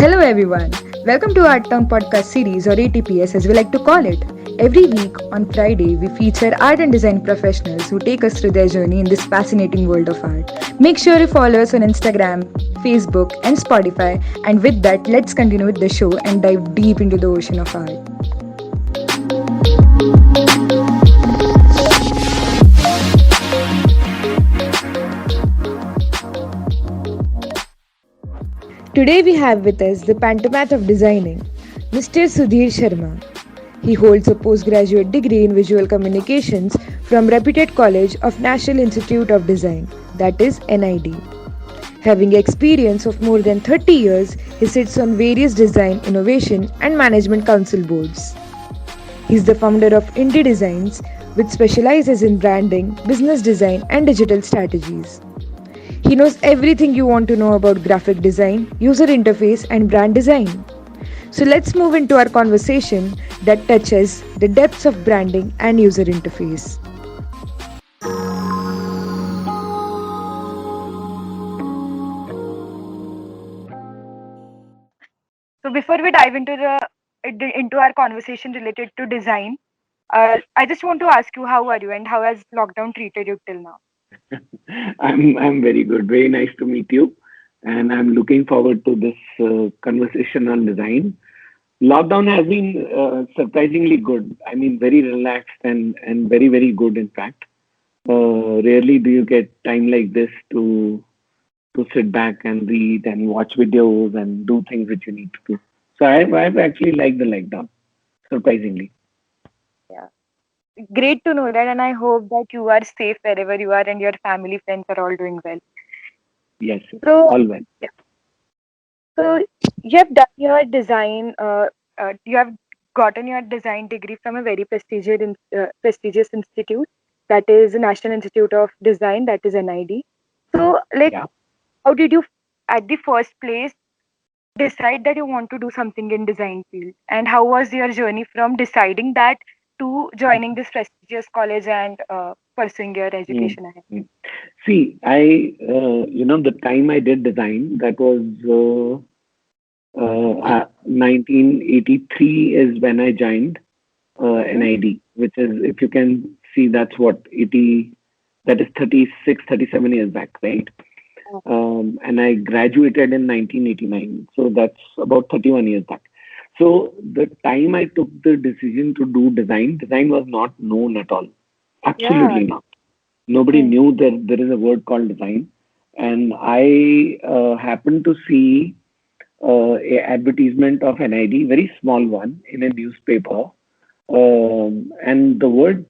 Hello everyone. Welcome to ArtTown podcast series or ATPS as we like to call it. Every week on Friday we feature art and design professionals who take us through their journey in this fascinating world of art. Make sure you follow us on Instagram, Facebook and Spotify, and with that let's continue with the show and dive deep into the ocean of art. Today we have with us the Pantomath of designing, Mr. Sudhir Sharma. He holds a postgraduate degree in visual communications from reputed College of National Institute of Design, that is NID. Having experience of more than 30 years, he sits on various design, innovation and management council boards. He is the founder of INDI Designs, which specializes in branding, business design and digital strategies. He knows everything you want to know about graphic design, user interface, and brand design. So let's move into our conversation that touches the depths of branding and user interface. So before we dive into our conversation related to design, I just want to ask you, how are you and how has lockdown treated you till now? I'm very good. Very nice to meet you, and I'm looking forward to this conversation on design. Lockdown has been surprisingly good. I mean, very relaxed and very good. In fact, rarely do you get time like this to sit back and read and watch videos and do things which you need to do. So I've actually liked the lockdown surprisingly. Yeah. Great to know that, and I hope that you are safe wherever you are and your family, friends are all doing well. Yes, yes, So, all well. yeah. So you have done your design. You have gotten your design degree from a very prestigious institute, that is National Institute of Design, that is NID. So, Yeah. how did you, at the first place, decide that you want to do something in design field, and how was your journey from deciding that to joining this prestigious college and pursuing your Mm, education ahead? mm. See, the time I did design, that was 1983 is when I joined Mm-hmm. NID, which is, if you can see, that's what, 80, that is 36, 37 years back, right? And I graduated in 1989. So that's about 31 years back. So the time I took the decision to do design was not known at all. Yeah. Absolutely not. Nobody Mm. knew that there is a word called design. And I happened to see a advertisement of an ID, very small one, in a newspaper. And the word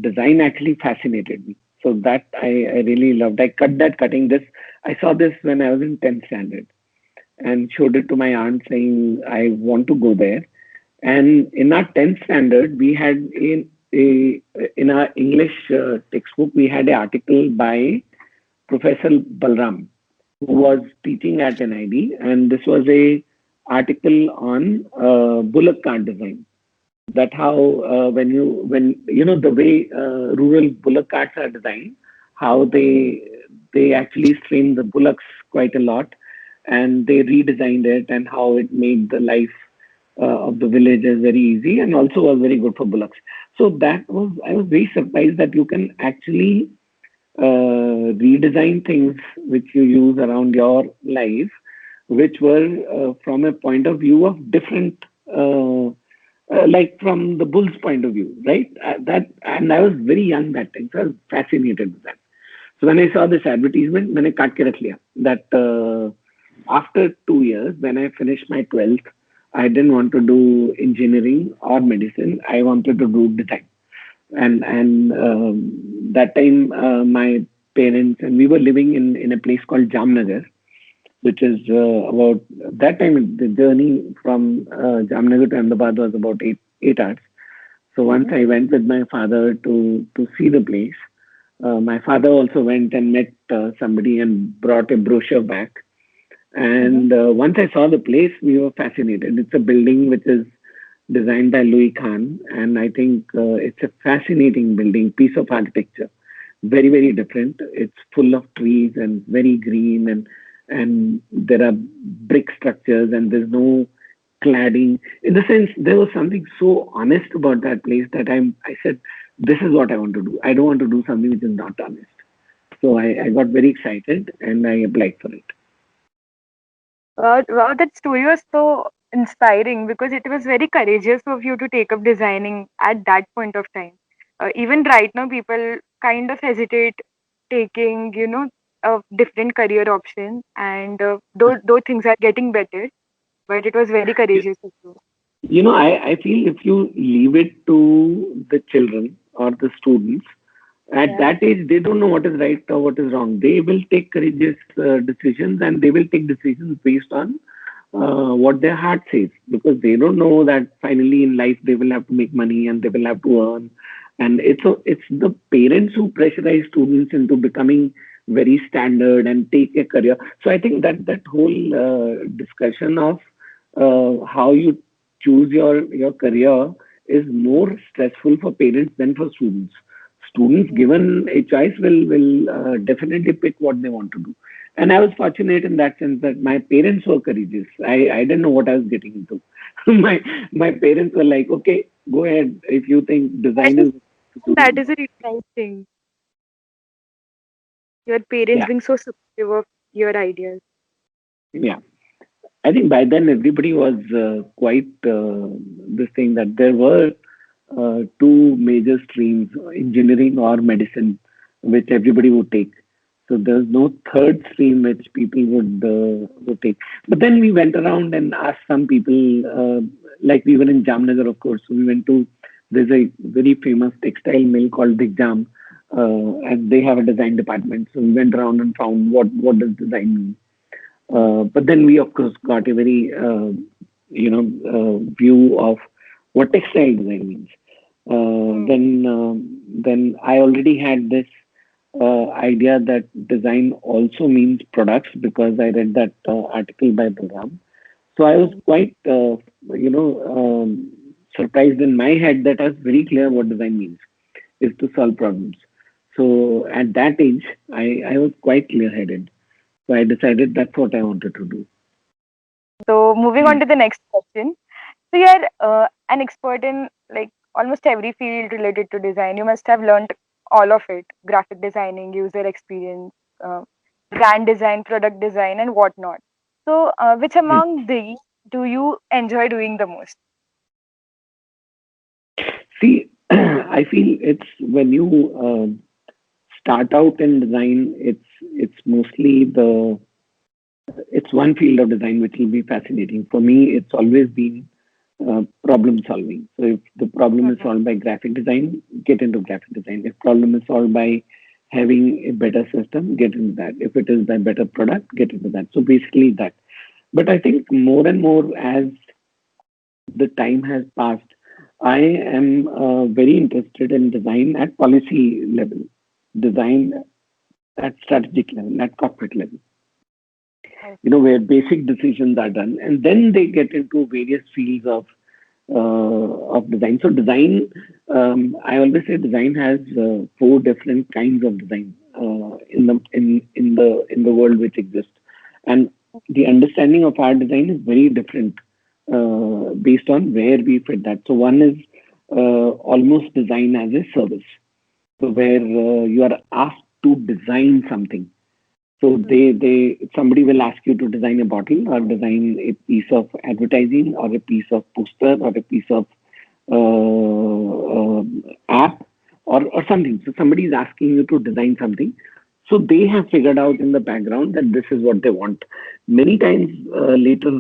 design actually fascinated me. So that I really loved. I cut that cutting. This I saw this when I was in 10th standard and showed it to my aunt saying I want to go there. And in our 10th standard, we had a in our English textbook, we had an article by Professor Balram, who was teaching at NID, and this was a article on bullock cart design. That how when the way rural bullock carts are designed, how they actually strain the bullocks quite a lot, and they redesigned it, and how it made the life of the villagers very easy, and also was very good for bullocks. So that was I was very surprised that you can actually redesign things which you use around your life, which were from a point of view of different, like from the bull's point of view, right? And I was very young that time, so I was fascinated with that. So when I saw this advertisement, मैंने काट के रख लिया that after 2 years, when I finished my 12th, I didn't want to do engineering or medicine. I wanted to do design, and that time my parents and we were living in a place called Jamnagar, which is about that time the journey from Jamnagar to Ahmedabad was about 8 hours. So once Mm-hmm. I went with my father to see the place, my father also went and met somebody and brought a brochure back. Mm-hmm. And once I saw the place, we were fascinated. It's a building which is designed by Louis Khan, and I think it's a fascinating building, piece of architecture, very different. It's full of trees and very green, and there are brick structures and there's no cladding. In the sense, there was something so honest about that place that I said, this is what I want to do. I don't want to do something which is not honest. So I got very excited and I applied for it. Wow, wow, that story was so inspiring because it was very courageous of you to take up designing at that point of time. Even right now, people kind of hesitate taking, a different career option, and those things are getting better. But it was very courageous of you. I feel if you leave it to the children or the students, at Yeah. that age, they don't know what is right or what is wrong. They will take courageous decisions and they will take decisions based on what their heart says because they don't know that finally in life they will have to make money and they will have to earn. And it's the parents who pressurize students into becoming very standard and take a career. So I think that whole discussion of how you choose your career is more stressful for parents than for students. Students Yeah. given a choice will definitely pick what they want to do. And I was fortunate in that sense that my parents were courageous. I didn't know what I was getting into. My parents were like, okay, go ahead. If you think I design think is to that do, is a really nice thing. Your parents yeah, being so supportive of your ideas. yeah. I think by then everybody was quite this thing that there were two major streams, engineering or medicine, which everybody would take. So there's no third stream which people would take. But then we went around and asked some people, like we were in Jamnagar, of course. So we went to there's a very famous textile mill called Big Jam, and they have a design department. So we went around and found what does design mean. But then we, of course, got a very view of what textile design means. Hmm. Then I already had this idea that design also means products because I read that article by Balram. So I was Hmm. quite surprised in my head that I was very clear what design means is to solve problems. So at that age, I was quite clear headed. So I decided that's what I wanted to do. So moving on to the next question. So you're an expert in like almost every field related to design. You must have learned all of it: graphic designing, user experience, uh, brand design, product design, and whatnot. So, which among these do you enjoy doing the most? See, I feel it's when you start out in design, it's mostly it's one field of design which will be fascinating. For me, it's always been problem solving. So if the problem is Mhm. solved by graphic design, get into graphic design. If problem is solved by having a better system, get into that. If it is by better product, get into that. So basically that. But I think more and more as the time has passed, I am very interested in design at policy level, design at strategic level, at corporate level, where basic decisions are done. And then they get into various fields of design. So design, I always say design has four different kinds of design in the world which exists, and the understanding of our design is very different based on where we fit that. So one is almost design as a service, so where you are asked to design something. So Mhm. somebody will ask you to design a bottle or design a piece of advertising or a piece of poster or a piece of app or something. So somebody is asking you to design something. So they have figured out in the background that this is what they want. Many times later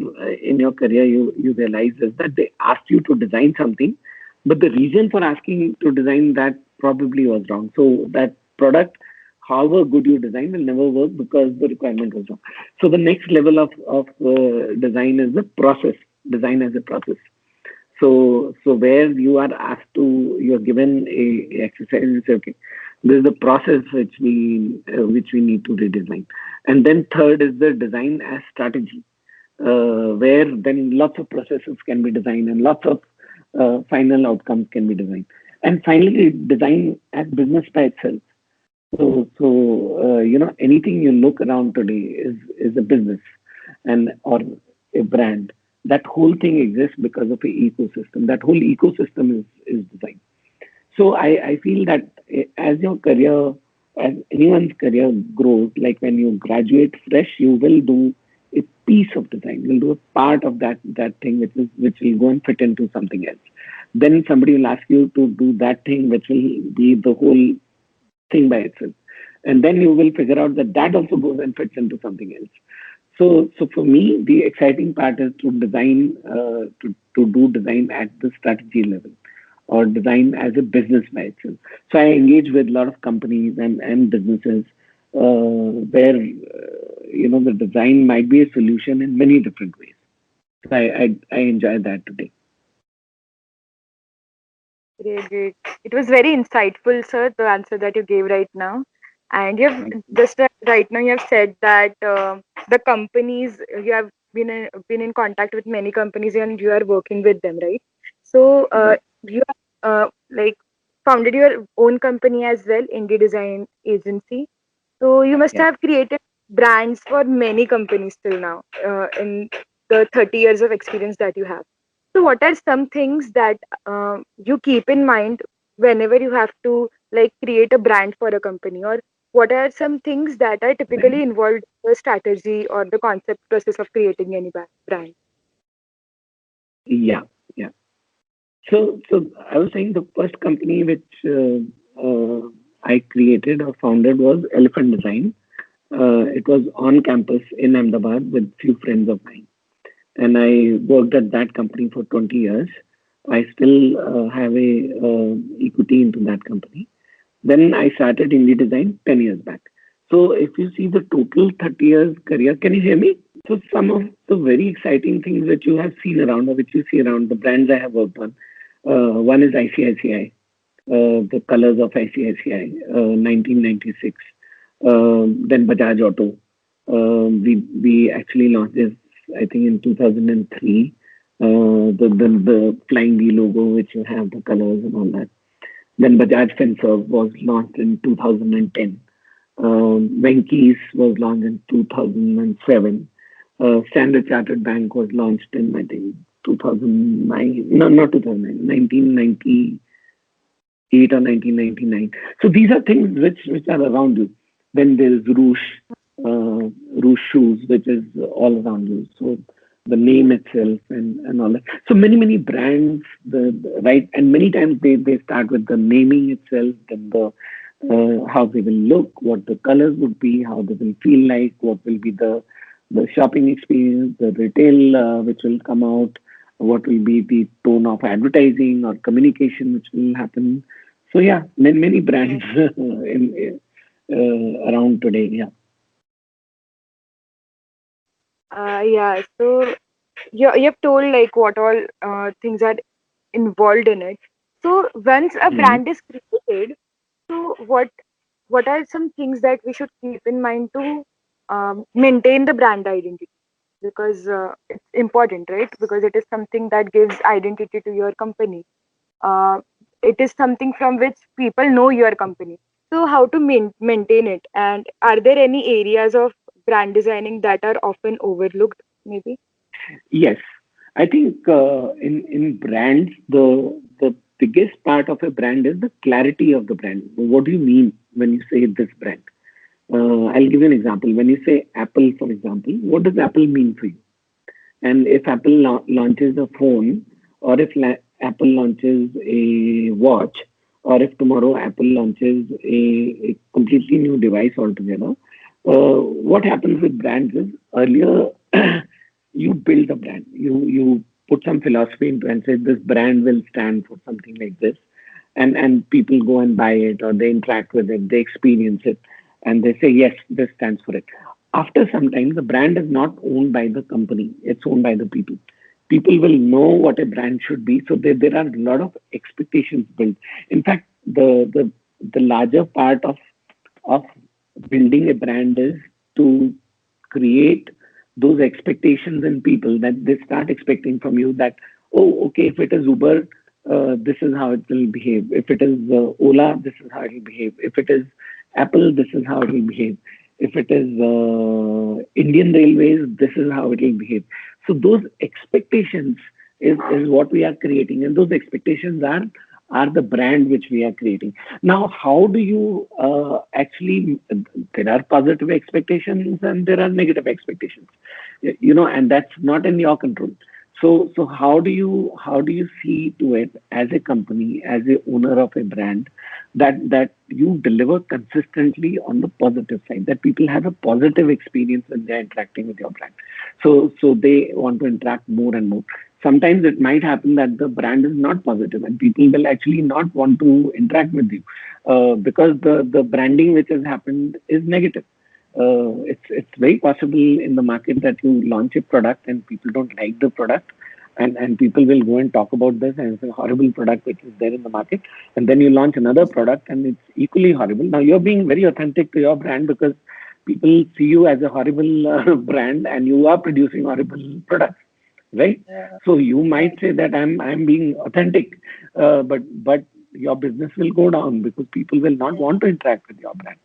in your career, you realize is that they asked you to design something, but the reason for asking you to design that probably was wrong. So that product, however good you design, will never work because the requirement was wrong. So the next level of design is the process. Design as a process. So where you are asked to, you're given a exercise and say, okay, this is the process which we need to redesign. And then third is the design as strategy, where then lots of processes can be designed and lots of final outcomes can be designed. And finally, design as business by itself. Anything you look around today is a business and or a brand. That whole thing exists because of a ecosystem. That whole ecosystem is design. So I feel that as your career, as anyone's career grows, like when you graduate fresh, you will do a piece of design. You'll do a part of that thing which will go and fit into something else. Then somebody will ask you to do that thing which will be the whole thing by itself. And then you will figure out that that also goes and fits into something else. So for me, the exciting part is to design, to do design at the strategy level or design as a business by itself. So I engage with a lot of companies and businesses where, the design might be a solution in many different ways. So I enjoy that today. Great, great. It was very insightful, sir, the answer that you gave right now. And you have Thank just right now you have said that the companies you have been in contact with many companies and you are working with them, right? So you. Right. you have like founded your own company as well, Indie Design Agency. So you must Yeah. have created brands for many companies till now in the 30 years of experience that you have. So what are some things that you keep in mind whenever you have to like create a brand for a company, or what are some things that are Right. typically involved in the strategy or the concept process of creating any brand? Yeah. Yeah. So I was saying the first company which I created or founded was Elephant Design. It was on campus in Ahmedabad with few friends of mine, and I worked at that company for 20 years. I still have a equity into that company. Then I started Indie Design 10 years back. So if you see the total 30 years career, can you hear me? So some of the very exciting things that you have seen around or which you see around the brands I have worked on. One is ICICI, the colors of ICICI, 1996. Then Bajaj Auto. We actually launched this, I think, in 2003. The flying V logo, which you have the colors and all that. Then Bajaj Finserv was launched in 2010. Venky's was launched in 2007. Standard Chartered Bank was launched in, I think, 2009. No, not 2009, 1998 or 1999. So these are things which are around you. Then there is Roosh shoes, which is all around you. So the name itself and all that. So many brands, right, and many times they start with the naming itself, then the how they will look, what the colors would be, how they will feel like, what will be the shopping experience, the retail which will come out, what will be the tone of advertising or communication which will happen. So yeah, many brands around today. Yeah. Yeah, so you've told like what all things are involved in it. So once a Mhm. brand is created, so what are some things that we should keep in mind to maintain the brand identity? Because it's important, right? Because it is something that gives identity to your company. Uh, it is something from which people know your company. So how to maintain it? And are there any areas of brand designing that are often overlooked? Maybe. Yes, I think in brands the biggest part of a brand is the clarity of the brand. What do you mean when you say this brand? I'll give you an example. When you say Apple, for example, what does Apple mean for you? And if Apple launches a phone, or if Apple launches a watch, or if tomorrow Apple launches a completely new device altogether, what happens with brands is earlier you build the brand, you put some philosophy into it and say this brand will stand for something like this, and people go and buy it or they interact with it, they experience it, and they say yes, this stands for it. After some time, the brand is not owned by the company; it's owned by the people. People will know what a brand should be, so there are a lot of expectations built. In fact, the larger part of building a brand is to create those expectations in people that they start expecting from you that, oh, okay, if it is Uber, this is how it will behave. If it is Ola, this is how it will behave. If it is Apple, this is how it will behave. If it is Indian Railways, this is how it will behave. So those expectations is what we are creating, and those expectations are the brand which we are creating. Now, how do you actually? There are positive expectations and there are negative expectations, and that's not in your control. So how do you see to it as a company, as a owner of a brand, that you deliver consistently on the positive side, that people have a positive experience when they're interacting with your brand. So they want to interact more and more. Sometimes it might happen that the brand is not positive and people will actually not want to interact with you because the branding which has happened is negative. It's very possible in the market that you launch a product and people don't like the product, and people will go and talk about this and it's a horrible product which is there in the market, and then you launch another product and it's equally horrible. Now you're being very authentic to your brand because people see you as a horrible brand and you are producing horrible products, right? Yeah. So you might say that I'm being authentic, but your business will go down because people will not want to interact with your brand.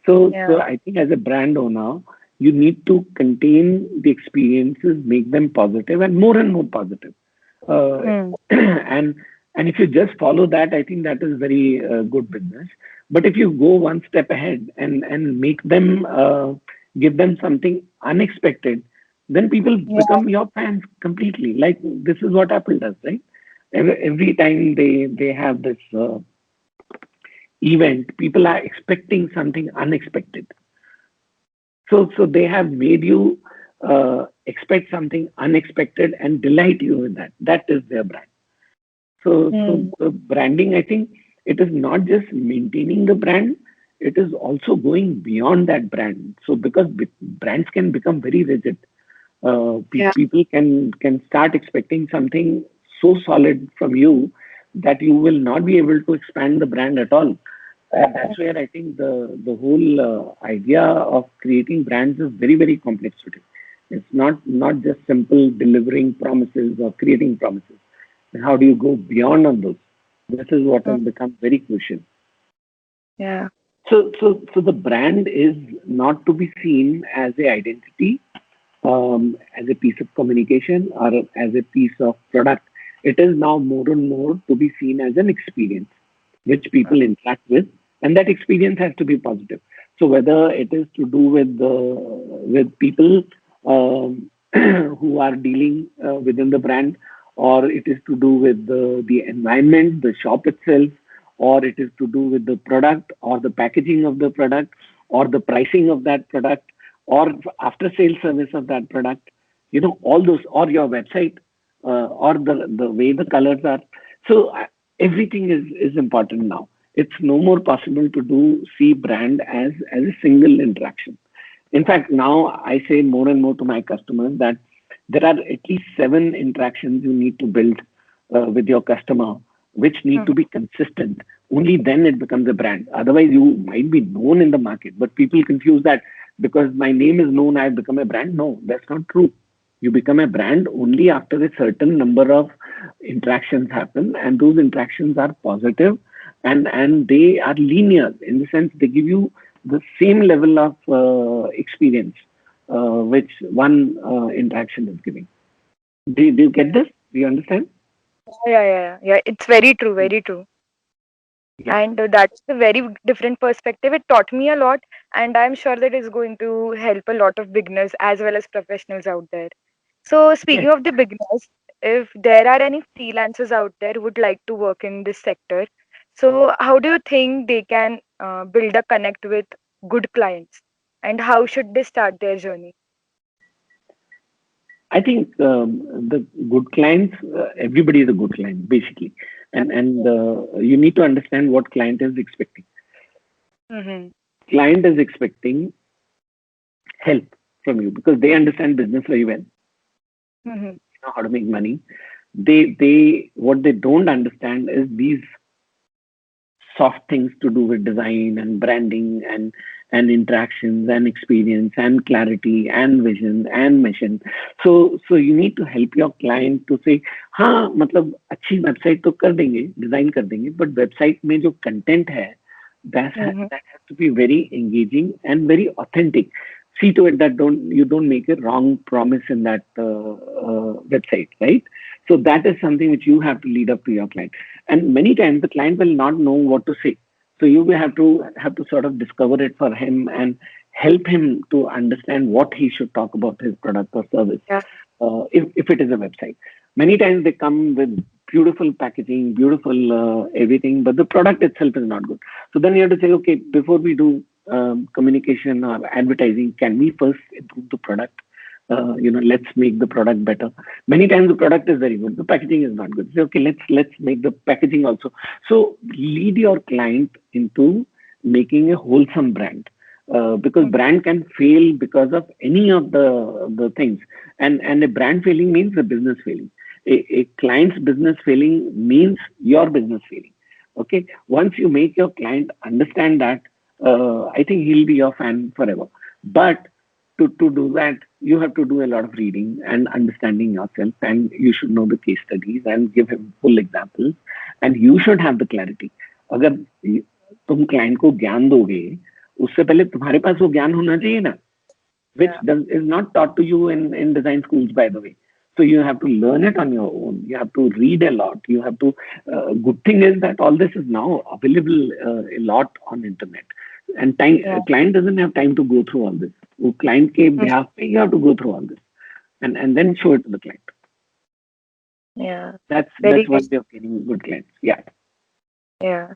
So Yeah. I think as a brand owner, you need to contain the experiences, make them positive and more positive. Uh, Hmm. and and if you just follow that, I think that is very good business. But if you go one step ahead and make them give them something unexpected, then people Yeah. become your fans completely. Like this is what Apple does, right? Every time they have this event, people are expecting something unexpected. So they have made you expect something unexpected and delight you with that. That is their brand. So Hmm. the branding, I think, it is not just maintaining the brand, it is also going beyond that brand. So because brands can become very rigid, Yeah. people can start expecting something so solid from you that you will not be able to expand the brand at all. That's where I think the whole idea of creating brands is very very complex today. It's not just simple delivering promises or creating promises. And how do you go beyond on those? This is what Hmm. has become very crucial. Yeah. So the brand is not to be seen as a identity, as a piece of communication or as a piece of product. It is now more and more to be seen as an experience which people interact with, and that experience has to be positive. So whether it is to do with people who are dealing within the brand, or it is to do with the environment, the shop itself, or it is to do with the product or the packaging of the product or the pricing of that product or after sales service of that product, all those, or your website, or the way the colors are. So everything is important now. It's no more possible to do see brand as a single interaction. In fact, now I say more and more to my customers that there are at least 7 interactions you need to build with your customer, which need Hmm. to be consistent. Only then it becomes a brand. Otherwise, you might be known in the market, but people confuse that because my name is known, I've become a brand. No, that's not true. You become a brand only after a certain number of interactions happen, and those interactions are positive and they are linear in the sense they give you the same level of experience which one interaction is giving. Do you get Yeah. this? Do you understand? Yeah. Yeah. Yeah. Yeah. It's very true. Very true. Yeah. And that's a very different perspective. It taught me a lot, and I'm sure that is going to help a lot of beginners as well as professionals out there. So, Yes. speaking of the beginners, if there are any freelancers out there who would like to work in this sector, so how do you think they can build a connect with good clients, and how should they start their journey? I think the good clients, everybody is a good client basically, Yeah. and you need to understand what client is expecting. Mm-hmm. Client is expecting help from you because they understand business very well, Mm-hmm. know how to make money. They what they don't understand is these soft things to do with design and branding and interactions and experience and clarity and vision and mission. So you need to help your client to say, हाँ मतलब अच्छी website तो कर देंगे, design कर देंगे, but website में जो कंटेंट है Mm-hmm. That has to be very engaging and very authentic. See to it that you don't make a wrong promise in that website, right? So that is something which you have to lead up to your client. And many times the client will not know what to say. So you will have to sort of discover it for him and help him to understand what he should talk about his product or service. Yeah. If it is a website, many times they come with beautiful packaging, beautiful everything, but the product itself is not good. So then you have to say, okay, before we do communication or advertising, can we first improve the product? Let's make the product better. Many times the product is very good, the packaging is not good. Say, okay, let's make the packaging also. So lead your client into making a wholesome brand. Because brand can fail because of any of the things, and a brand failing means a business failing. A client's business failing means your business failing. Okay, once you make your client understand that, I think he'll be your fan forever. But to do that, you have to do a lot of reading and understanding yourself, and you should know the case studies and give him full examples, and you should have the clarity. अगर तुम client को ज्ञान दोगे, उससे पहले तुम्हारे पास वो ज्ञान होना चाहिए ना, which is not taught to you in design schools, by the way. So you have to learn it on your own. You have to read a lot. You have to. Good thing is that all this is now available a lot on internet, and client doesn't have time to go through all this. वो client के behalf पे you have to go through all this, and then show it to the client. Yeah. That's one way of getting good clients. Yeah. Yeah.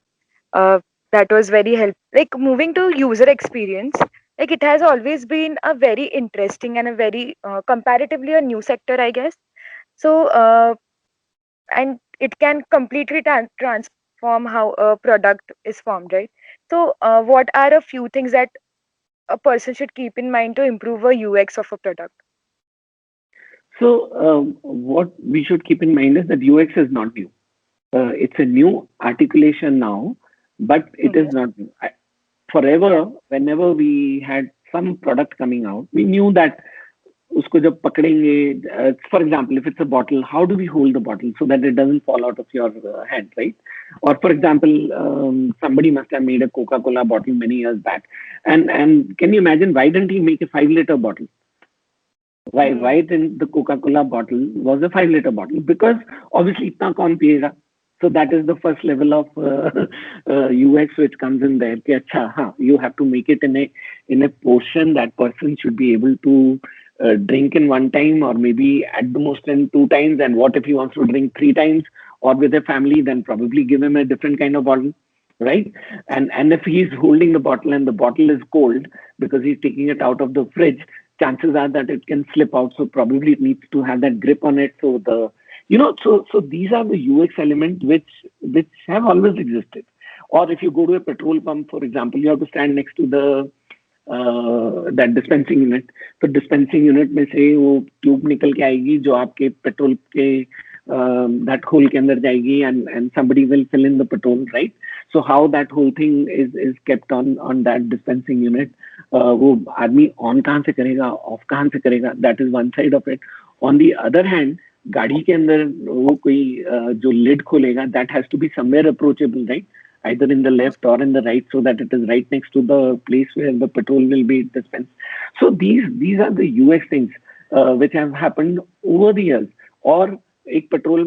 That was very helpful. Like moving to user experience, like it has always been a very interesting and a very comparatively a new sector, I guess. So, and it can completely transform how a product is formed, right? So, what are a few things that a person should keep in mind to improve a UX of a product? So what we should keep in mind is that UX is not new. It's a new articulation now, but it is not new. Forever, whenever we had some product coming out, we knew that उसको जब पकड़ेंगे, for example, if it's a bottle, how do we hold the bottle so that it doesn't fall out of your hand, right? Or for example, somebody must have made a Coca-Cola bottle many years back, and can you imagine why didn't he make a 5-liter bottle? Why didn't the Coca-Cola bottle was a 5-liter bottle? Because obviously itna kaun piyega. So that is the first level of UX which comes in there. कि अच्छा, हाँ, you have to make it in a portion that person should be able to drink in one time, or maybe at the most in 2 times. And what if he wants to drink 3 times or with a family? Then probably give him a different kind of bottle, right? And if he's holding the bottle and the bottle is cold because he's taking it out of the fridge, chances are that it can slip out. So probably it needs to have that grip on it. So so these are the UX elements which have always existed. Or if you go to a petrol pump, for example, you have to stand next to the that dispensing unit. तो dispensing unit में से वो tube निकल के आएगी जो आपके petrol के that hole के अंदर जाएगी, and somebody will fill in the petrol, right? So how that whole thing is kept on that dispensing unit. वो आदमी on कहाँ से करेगा, off कहाँ से करेगा, that is one side of it. On the other hand, गाड़ी के अंदर वो कोई जो lid खोलेगा, that has to be somewhere approachable, right? Either in the left or in the right, so that it is right next to the place where the petrol will be dispensed. So these are the UX things which have happened over the years. और एक petrol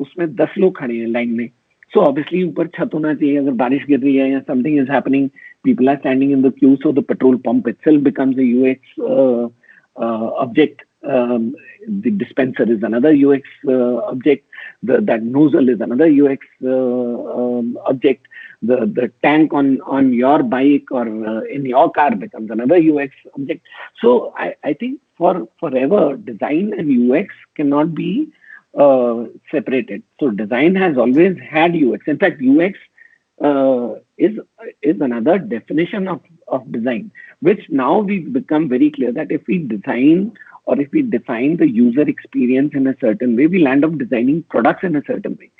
उसमें 10 लोग खड़े हैं line में. So obviously ऊपर छत होना चाहिए. अगर बारिश गिर रही है या something is happening, people are standing in the queue, so the petrol pump itself becomes a UX object. The dispenser is another UX object. That nozzle is another UX object. The tank on your bike or in your car becomes another UX object. So I think forever design and UX cannot be separated. So design has always had UX. In fact, UX is another definition of design, which now we've become very clear that if we design or if we define the user experience in a certain way, we land up designing products in a certain way.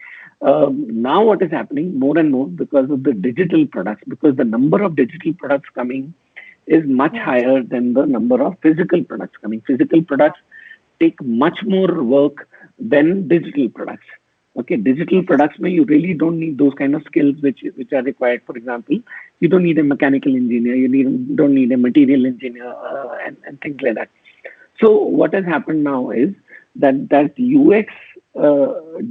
Now what is happening more and more because of the digital products, because the number of digital products coming is much higher than the number of physical products coming. Physical products take much more work than digital products. Okay, digital products mein you really don't need those kind of skills which are required. For example, you don't need a mechanical engineer, don't need a material engineer, and things like that. So what has happened now is that UX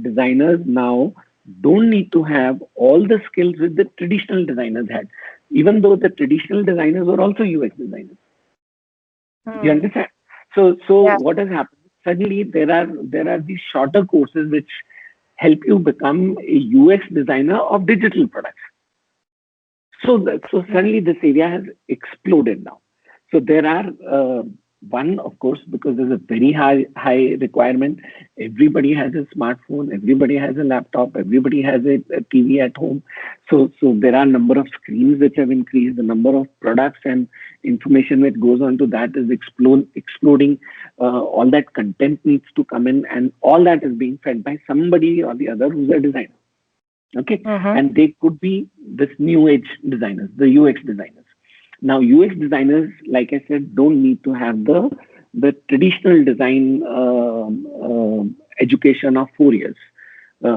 designers now don't need to have all the skills which the traditional designers had, even though the traditional designers were also UX designers. You Hmm. understand? So Yeah. what has happened? Suddenly there are these shorter courses which help you become a UX designer of digital products. So suddenly this area has exploded now. So there are one, of course, because there's a very high requirement. Everybody has a smartphone, everybody has a laptop, everybody has a TV at home. So there are number of screens which have increased. The number of products and information that goes on to that is exploding. All that content needs to come in, and all that is being fed by somebody or the other who's a designer. Okay, Mm-hmm. and they could be this new age designers, the UX designers. Now UX designers, like I said, don't need to have the traditional design education of 4 years,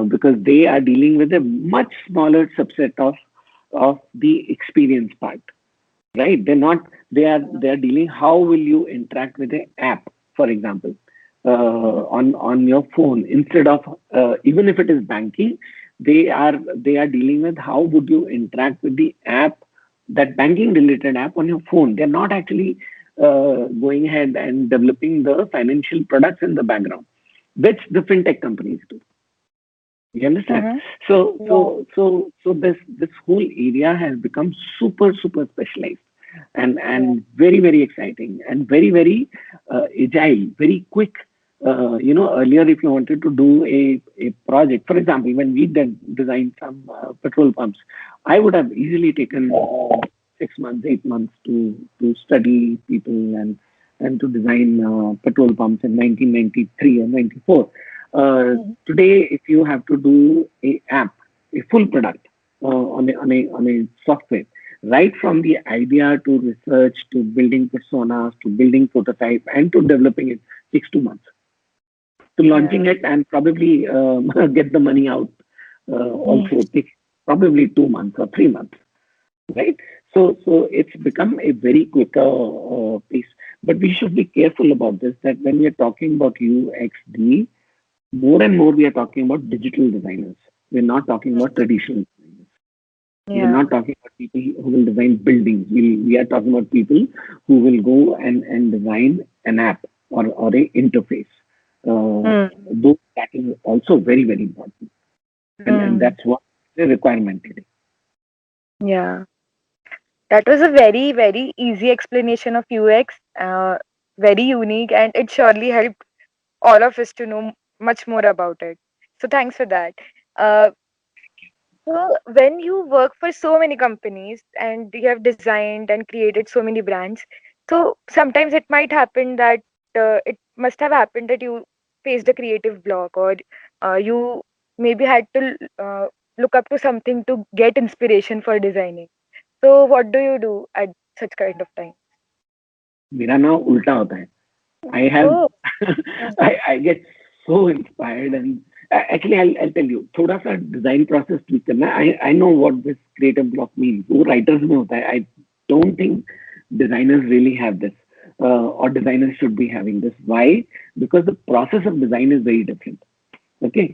because they are dealing with a much smaller subset of the experience part, right? They are dealing how will you interact with an app, for example, on your phone, instead of even if it is banking, they are dealing with how would you interact with the app, that banking related app on your phone. They're not actually going ahead and developing the financial products in the background, which the fintech companies do. You understand? Mm-hmm. So this whole area has become super specialized, Yeah. and very exciting, and very agile, very quick. Earlier, if you wanted to do a project, for example, when we designed some petrol pumps, I would have easily taken 6 months, 8 months to study people and to design petrol pumps in 1993 or 94. Today, if you have to do a app, a full product on a software, right from the idea to research to building personas to building prototype and to developing it, takes 2 months. To launching Yeah. it and probably get the money out Mm. also takes probably 2 months or 3 months, right? So it's become a very quicker piece. But we should be careful about this, that when we are talking about UXD, more and more we are talking about digital designers. We're not talking about traditional designers. We're Yeah. not talking about people who will design buildings. We are talking about people who will go and design an app or a interface. Mm. Though that is also very important. And Mm. that's what the requirement today. Yeah. That was a very easy explanation of UX. Very unique, and it surely helped all of us to know much more about it. So thanks for that. Uh, so when you work for so many companies and you have designed and created so many brands, so sometimes it might happen that it must have happened that you faced a creative block, or you maybe had to look up to something to get inspiration for designing. So what do you do at such kind of time? मेरा नाम उल्टा होता है. I have Oh. I get so inspired, and actually I'll tell you थोड़ा सा design process tweak करना है. I know what this creative block means. वो writers में होता है. I don't think designers really have this, or designers should be having this. Why? Because the process of design is very different. Okay.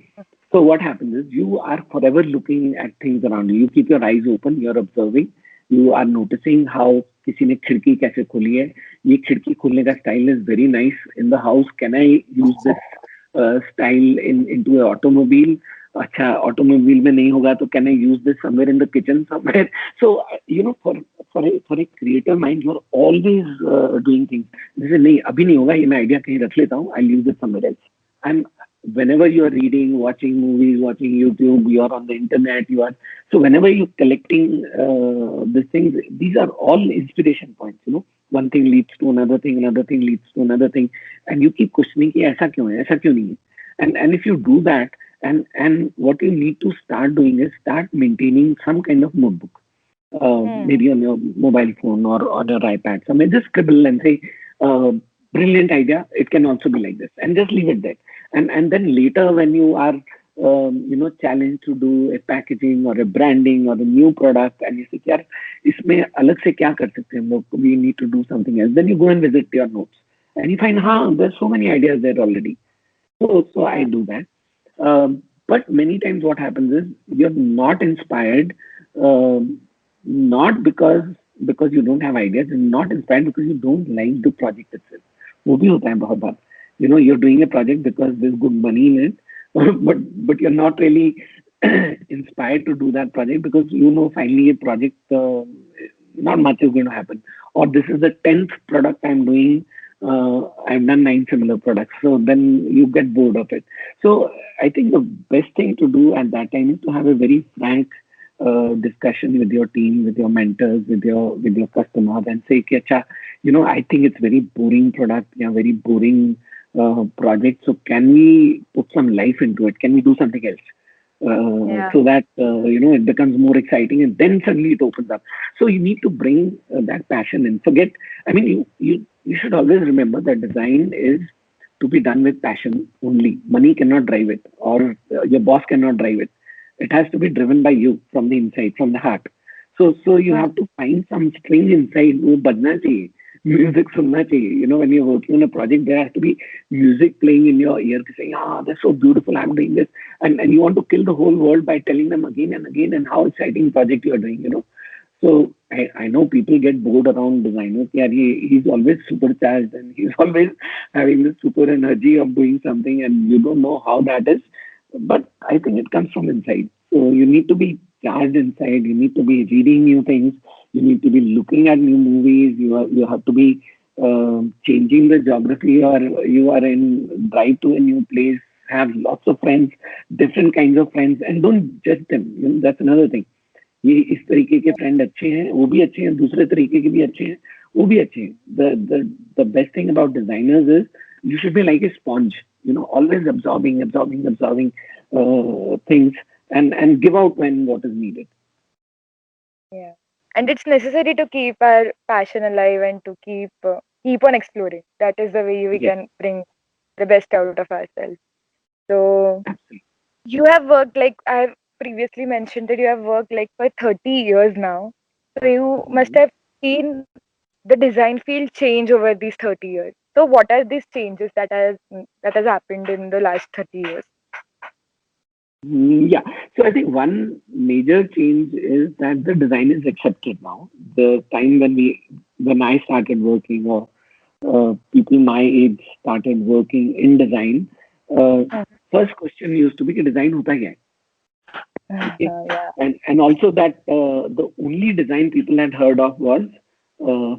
So what happens is you are forever looking at things around you. You keep your eyes open. You're observing. You are noticing how किसी ने खिड़की कैसे खोली है. ये खिड़की खोलने का style is very nice in the house. Can I use this style into a automobile? अच्छा automobile में नहीं होगा तो can I use this somewhere in the kitchen somewhere? So for a creative mind, you're always doing things. जैसे नहीं अभी नहीं होगा, ये मैं idea कहीं रख लेता हूँ. I'll use it somewhere else. And whenever you're reading, watching movies, watching YouTube, you're on the internet, so whenever you're collecting these things, these are all inspiration points. One thing leads to another thing leads to another thing, and you keep questioning कि ऐसा क्यों है, ऐसा क्यों नहीं है? And if you do that, and what you need to start doing is start maintaining some kind of notebook, Hmm. maybe on your mobile phone or on your iPad. So maybe just scribble and say, brilliant idea. It can also be like this, and just leave it there. And then later, when you are challenge to do a packaging or a branding or a new product, and you say, यार इसमें अलग से क्या कर सकते हैं हम लोग? We need to do something else. Then you go and visit your notes, and you find, there's so many ideas there already. So I Yeah. do that. But many times what happens is you're not inspired, not because you don't have ideas, you're not inspired because you don't like the project itself. वो भी होता है बहुत बार. You're doing a project because there's good money in it, but you're not really inspired to do that project because finally a project, not much is going to happen. Or this is the 10th product I'm doing. I've done 9 similar products, so then you get bored of it. So I think the best thing to do at that time is to have a very frank discussion with your team, with your mentors, with your customers, and say, "Ki, acha, I think it's very boring product, yeah, very boring project. So can we put some life into it? Can we do something else?" Yeah. So that it becomes more exciting, and then suddenly it opens up. So you need to bring that passion in. Forget. I mean, you should always remember that design is to be done with passion only. Money cannot drive it, or your boss cannot drive it. It has to be driven by you from the inside, from the heart. So you have to find some string inside. वो बजना चाहिए. Music सुनना चाहिए. When you're working on a project, there has to be music playing in your ear, saying, that's so beautiful, I'm doing this. And you want to kill the whole world by telling them again and again and how exciting project you are doing. So I know people get bored around designers. Yeah, he's always supercharged and he's always having this super energy of doing something, and you don't know how that is. But I think it comes from inside. So you need to be charged inside. You need to be reading new things. You need to be looking at new movies. You have to be changing the geography, or you are in drive to a new place. Have lots of friends, different kinds of friends, and don't judge them. That's another thing. ये इस तरीके के friend अच्छे हैं, वो भी अच्छे हैं, दूसरे तरीके के भी अच्छे हैं, वो भी अच्छे हैं. The best thing about designers is you should be like a sponge, always absorbing things, and give out when what is needed. Yeah. And it's necessary to keep our passion alive and to keep on exploring. That is the way we Yes, can bring the best out of ourselves. So absolutely. you have worked, like I've previously mentioned, that you have worked like for 30 years now. So you must Mhm. have seen the design field change over these 30 years. So what are these changes that has happened in the last 30 years? Yeah. So I think one major change is that the design is accepted now. The time when I started working, or people my age started working in design, uh, first question used to be कि design होता क्या है? Okay. Yeah. And also that the only design people had heard of was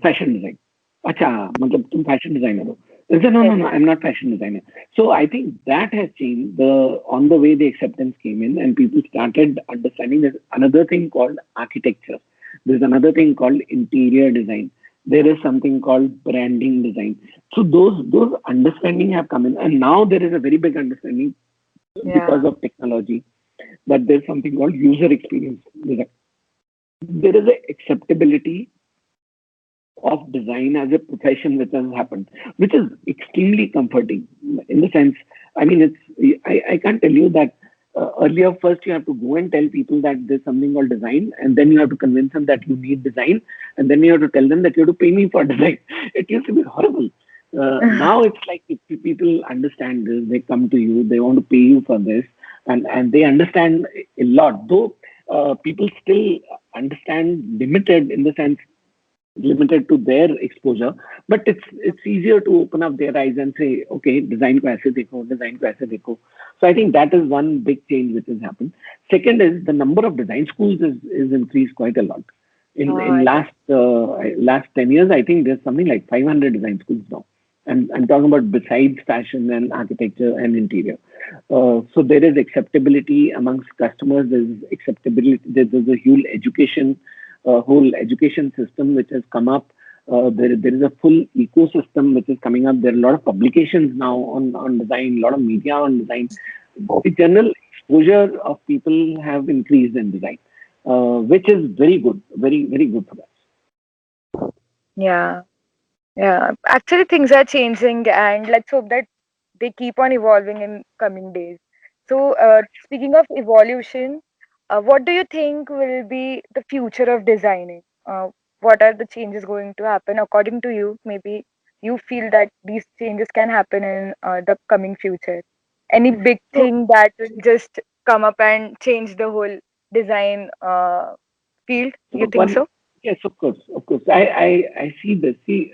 fashion design. अच्छा, मतलब तुम fashion designer हो. They said, Yes. no, I'm not fashion designer. So I think that has changed on the way the acceptance came in, and people started understanding there's another thing called architecture. There's another thing called interior design. There is something called branding design. So those understanding have come in, and now there is a very big understanding because Yeah. of technology, that there's something called user experience design. There is a acceptability of design as a profession which has happened, which is extremely comforting in the sense, I mean, I can't tell you that earlier, first you have to go and tell people that there's something called design, and then you have to convince them that you need design, and then you have to tell them that you have to pay me for design. It used to be horrible. Now it's like if people understand this, they come to you, they want to pay you for this, and they understand a lot. Though people still understand limited in the sense limited to their exposure, but it's easier to open up their eyes and say, okay, design ko aise dekho. So I think that is one big change which has happened. Second is the number of design schools is increased quite a lot. In Oh, last 10 years, I think there's something like 500 design schools now. And I'm talking about besides fashion and architecture and interior. So there is acceptability amongst customers. There's acceptability. There's a whole education system which has come up. There is a full ecosystem which is coming up. There are a lot of publications now on design, a lot of media on design. The general exposure of people have increased in design, which is very good, very, very good for us. yeah. Yeah. Actually, things are changing, and let's hope that they keep on evolving in coming days. So, speaking of evolution, what do you think will be the future of designing? What are the changes going to happen according to you? Maybe you feel that these changes can happen in the coming future. Any big So, thing that will just come up and change the whole design field? so You think one, so? yes, of course, of course. I see this. See,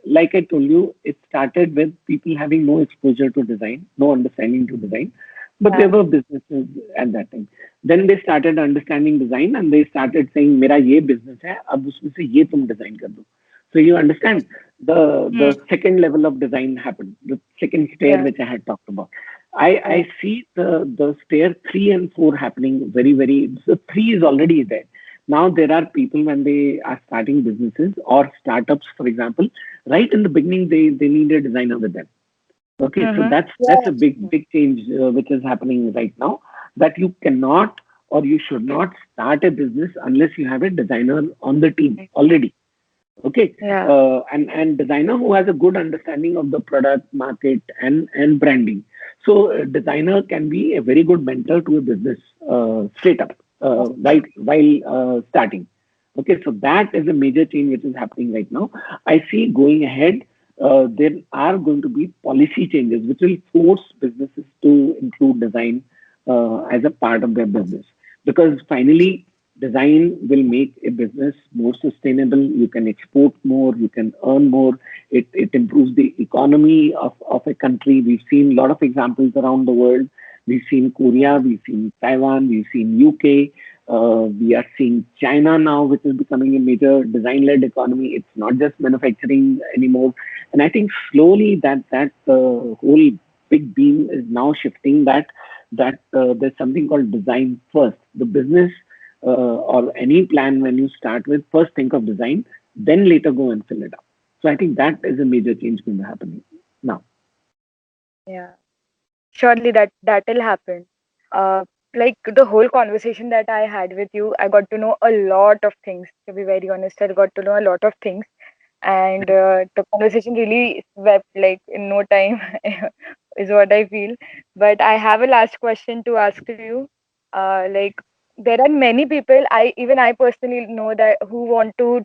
like I told you, it started with people having no exposure to design, no understanding to design, but there Yeah. were businesses at that time. Then they started understanding design, and they started saying, "मेरा ये business है, अब उसमें से ये तुम design कर दो." So you understand the Hmm. second level of design happened, the second stair Yeah. which I had talked about. I Yeah. see the stair 3 and 4 happening very very. The three is already there. Now there are people when they are starting businesses or startups, for example, right in the beginning they need a designer with them. Okay, so Mm-hmm. that's a big change which is happening right now. That you cannot or you should not start a business unless you have a designer on the team already. Okay, Yeah. and designer who has a good understanding of the product, market, and branding. So designer can be a very good mentor to a business straight up right while starting. Okay, so that is a major change which is happening right now. I see going ahead. There are going to be policy changes which will force businesses to include design as a part of their business because finally design will make a business more sustainable. You can export more, you can earn more. It improves the economy of a country. We've seen a lot of examples around the world. We've seen Korea, we've seen Taiwan, we've seen UK. We are seeing China now, which is becoming a major design-led economy. It's not just manufacturing anymore, and I think slowly that whole big beam is now shifting. That there's something called design first. The business or any plan when you start with, first think of design, then later go and fill it up. So I think that is a major change going to happen now. Yeah. Surely that will happen. Uh, like the whole conversation that I had with you, I got to know a lot of things. To be very honest, I got to know a lot of things, and the conversation really swept like in no time, is what I feel. But I have a last question to ask to you. Like there are many people, I personally know that who want to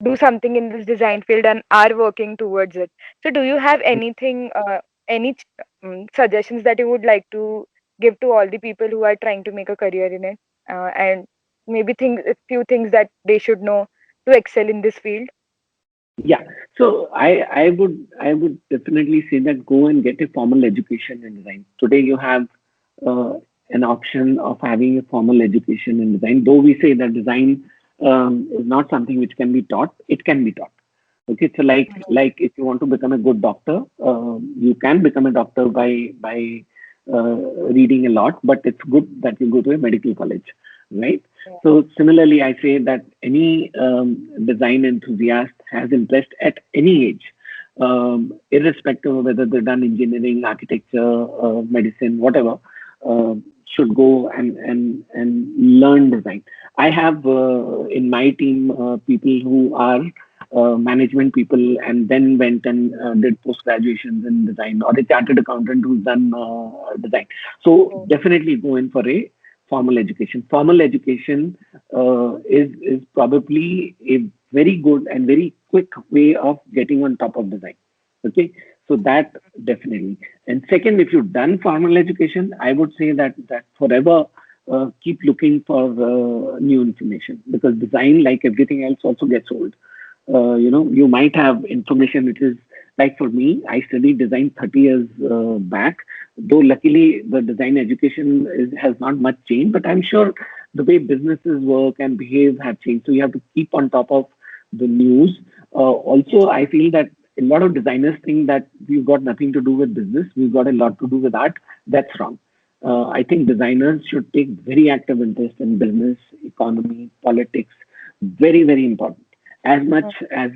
do something in this design field and are working towards it. So, do you have anything, suggestions that you would like to give to all the people who are trying to make a career in it, and maybe a few things that they should know to excel in this field? Yeah. So I would definitely say that go and get a formal education in design. Today you have uh, an option of having a formal education in design. Though we say that design is not something which can be taught, it can be taught. Okay, so like if you want to become a good doctor, you can become a doctor by reading a lot, but it's good that you go to a medical college, right? Yeah. So similarly, I say that any design enthusiast has interest at any age, irrespective of whether they've done engineering, architecture, medicine, whatever, should go and learn design. I have in my team people who are management people and then went and did post graduations in design, or a chartered accountant who's done design. So Oh, definitely go in for a formal education. Formal education is probably a very good and very quick way of getting on top of design. Okay, so that definitely. And second, if you've done formal education, I would say that forever keep looking for new information because design, like everything else, also gets old. You might have information which is like for me, I studied design 30 years back, though luckily the design education has not much changed, but I'm sure the way businesses work and behave have changed. So you have to keep on top of the news. Also, I feel that a lot of designers think that we've got nothing to do with business, we've got a lot to do with art. That's wrong. I think designers should take very active interest in business, economy, politics. Very, very important as much as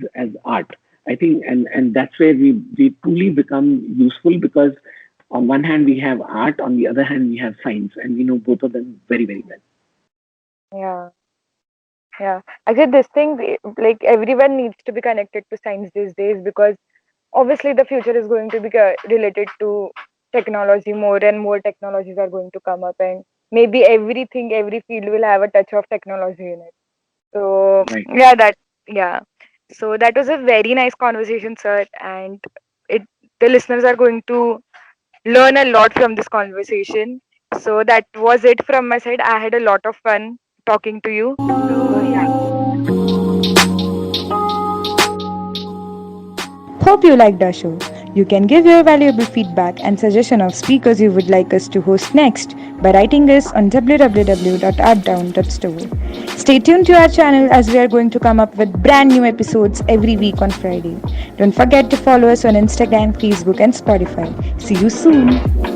art. I think, and that's where we truly become useful because on one hand we have art, on the other hand we have science, and we know both of them very very well. yeah, yeah. Actually, this thing, like everyone needs to be connected to science these days because obviously the future is going to be related to technology. More and more technologies are going to come up, and maybe everything, every field will have a touch of technology in it. So Right. yeah. So that was a very nice conversation, sir, and it the listeners are going to learn a lot from this conversation. So that was it from my side. I had a lot of fun talking to you. So yeah. Hope you liked our show. You can give your valuable feedback and suggestion of speakers you would like us to host next by writing us on www.arttown.store. Stay tuned to our channel as we are going to come up with brand new episodes every week on Friday. Don't forget to follow us on Instagram, Facebook, and Spotify. See you soon.